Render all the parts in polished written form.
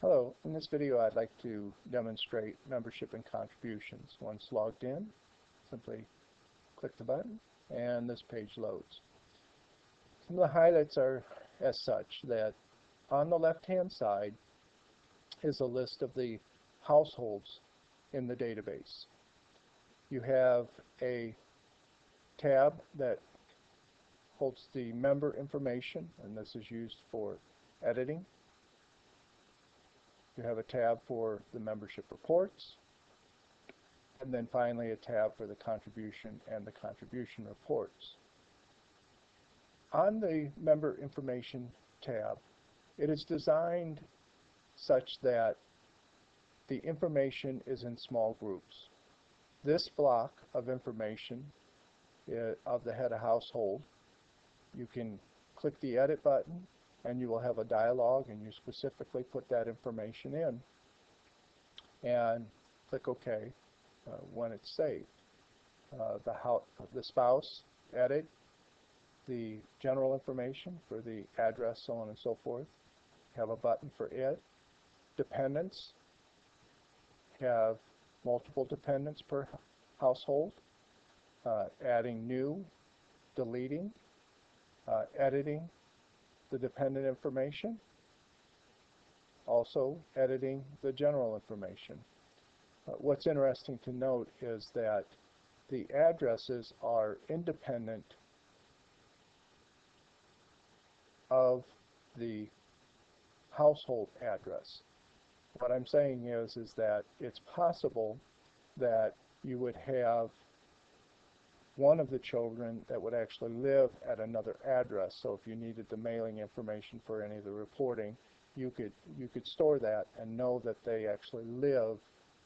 Hello, in this video I'd like to demonstrate membership and contributions. Once logged in, simply click the button and this page loads. Some of the highlights are as such that on the left-hand side is a list of the households in the database. You have a tab that holds the member information, and this is used for editing. You have a tab for the membership reports, and then finally a tab for the contribution and the contribution reports. On the member information tab, it is designed such that the information is in small groups. This block of information of the head of household, you can click the edit button and you will have a dialog, and you specifically put that information in and click OK when it's saved. The spouse, edit, the general information for the address, so on and so forth. Have a button for it. Dependents, have multiple dependents per household. Adding new, deleting, editing the dependent information, also editing the general information. What's interesting to note is that the addresses are independent of the household address. What I'm saying is that it's possible that you would have one of the children that would actually live at another address. So if you needed the mailing information for any of the reporting, you could store that and know that they actually live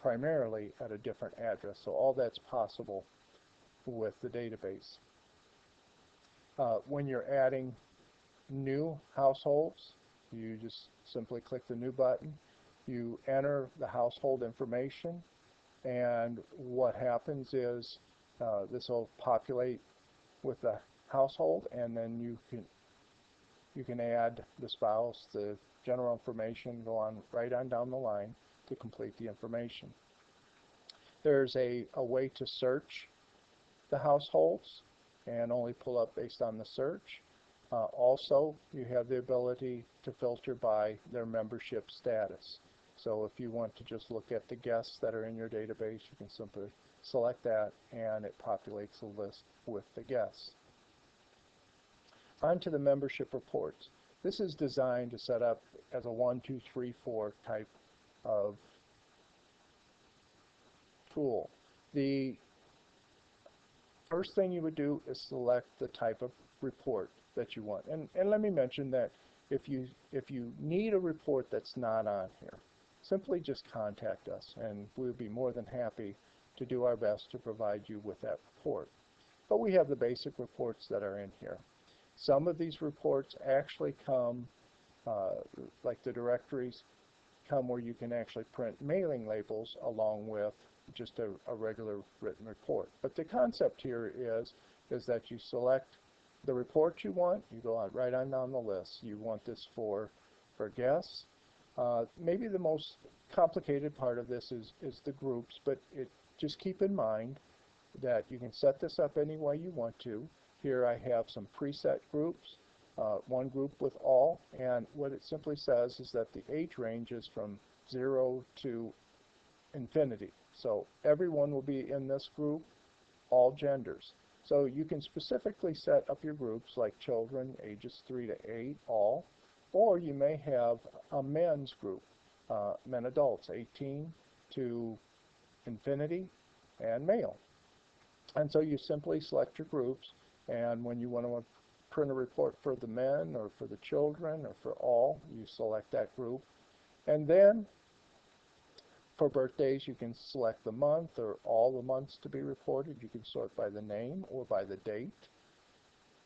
primarily at a different address. So all that's possible with the database. When you're adding new households, you just simply click the new button. You enter the household information, and what happens is this will populate with the household, and then you can add the spouse, the general information, go on right on down the line to complete the information. There's a way to search the households and only pull up based on the search. Also, you have the ability to filter by their membership status. So if you want to just look at the guests that are in your database, you can simply select that and it populates a list with the guests. On to the membership reports. This is designed to set up as a 1, 2, 3, 4 type of tool. The first thing you would do is select the type of report that you want. And let me mention that if you need a report that's not on here, simply just contact us and we'll be more than happy to do our best to provide you with that report. But we have the basic reports that are in here. Some of these reports actually come, like the directories, come where you can actually print mailing labels along with just a regular written report. But the concept here is that you select the report you want, you go right on down the list. You want this for guests. Maybe the most complicated part of this is the groups, but just keep in mind that you can set this up any way you want to. Here I have some preset groups, one group with all, and what it simply says is that the age range is from 0 to infinity. So everyone will be in this group, all genders. So you can specifically set up your groups like children, ages 3 to 8, all, or you may have a men's group, men adults, 18 to infinity, and male. And so you simply select your groups, and when you want to print a report for the men or for the children or for all, you select that group. And then for birthdays, you can select the month or all the months to be reported. You can sort by the name or by the date.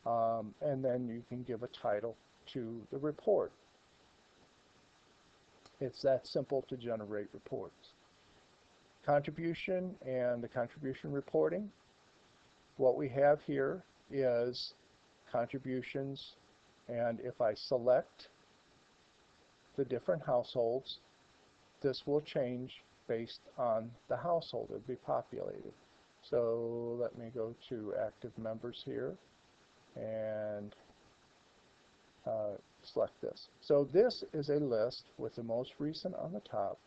And then you can give a title to the report. It's that simple to generate reports. Contribution and the contribution reporting. What we have here is contributions, and if I select the different households, this will change based on the household. It'll be populated. So let me go to active members here and select this. So this is a list with the most recent on the top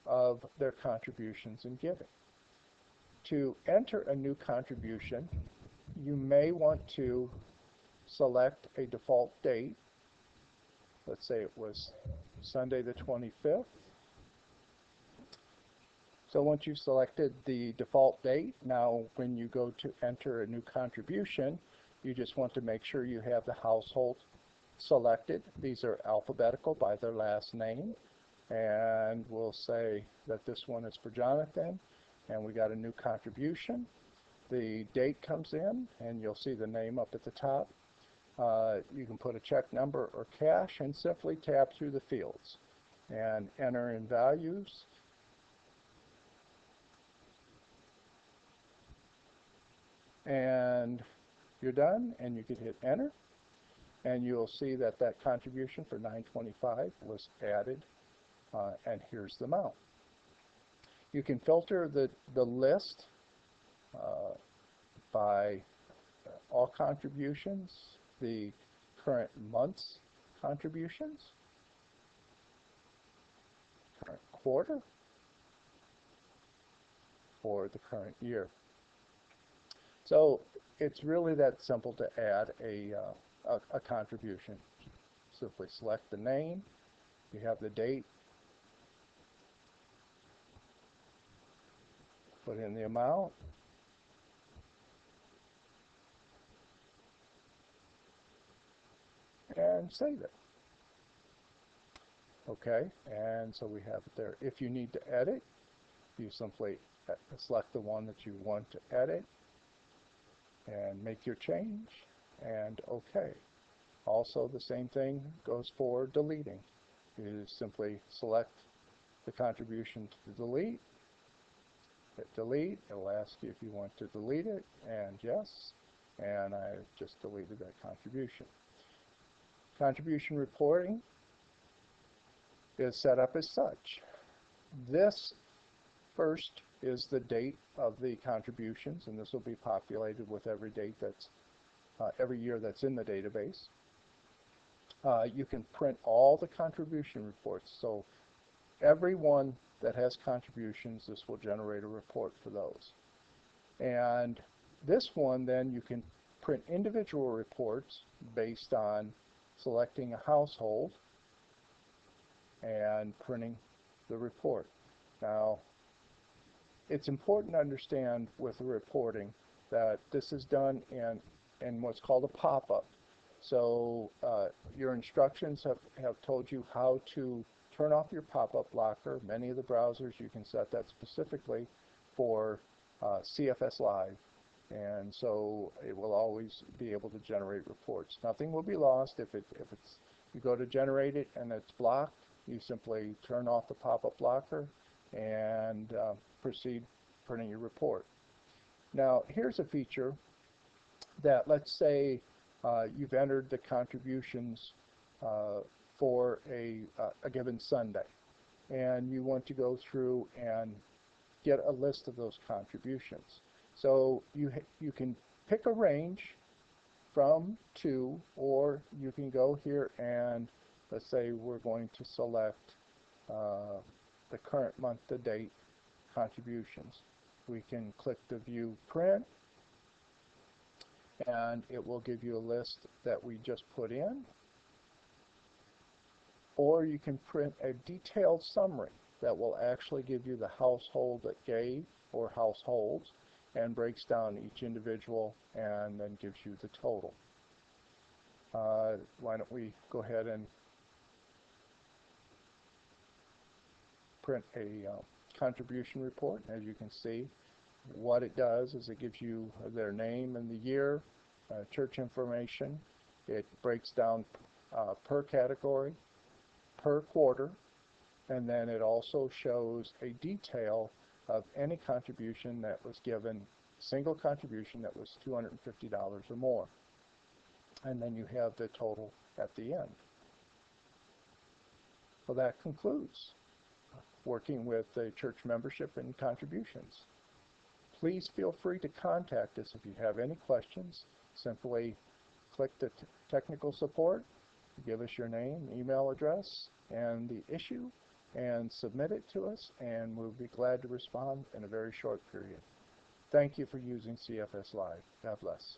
of their contributions and giving. To enter a new contribution, you may want to select a default date. Let's say it was Sunday the 25th. So once you've selected the default date, now when you go to enter a new contribution, you just want to make sure you have the household selected. These are alphabetical by their last name. And we'll say that this one is for Jonathan, and we got a new contribution. The date comes in, and you'll see the name up at the top. You can put a check number or cash and simply tab through the fields and enter in values. And you're done, and you can hit enter, and you'll see that that contribution for $9.25 was added, and here's the amount. You can filter the list by all contributions, the current month's contributions, current quarter, or the current year. So it's really that simple to add a contribution. Simply select the name, you have the date, put in the amount, and save it. Okay, and so we have it there. If you need to edit, you simply select the one that you want to edit and make your change, and OK. Also, the same thing goes for deleting. You simply select the contribution to delete, hit delete. It'll ask you if you want to delete it, and yes, and I just deleted that contribution. Contribution reporting is set up as such. This first is the date of the contributions, and this will be populated with every date that's every year that's in the database. You can print all the contribution reports. So everyone that has contributions, this will generate a report for those. And this one, then, you can print individual reports based on selecting a household and printing the report. Now, it's important to understand with the reporting that this is done in what's called a pop-up. So your instructions have told you how to turn off your pop-up blocker. Many of the browsers, you can set that specifically for CFS Live. And so it will always be able to generate reports. Nothing will be lost if you go to generate it and it's blocked. You simply turn off the pop-up blocker and proceed printing your report. Now, here's a feature that, let's say you've entered the contributions for a given Sunday, and you want to go through and get a list of those contributions. So you can pick a range from 2, or you can go here and let's say we're going to select the current month to date contributions. We can click the view print, and it will give you a list that we just put in. Or you can print a detailed summary that will actually give you the household that gave, or households, and breaks down each individual and then gives you the total. Why don't we go ahead and print a contribution report. As you can see, what it does is it gives you their name and the year, church information. It breaks down per category, per quarter, and then it also shows a detail of any contribution that was given, single contribution that was $250 or more. And then you have the total at the end. So that concludes. working with the church membership and contributions. Please feel free to contact us if you have any questions. Simply click the technical support, give us your name, email address, and the issue, and submit it to us, and we'll be glad to respond in a very short period. Thank you for using CFS Live. God bless.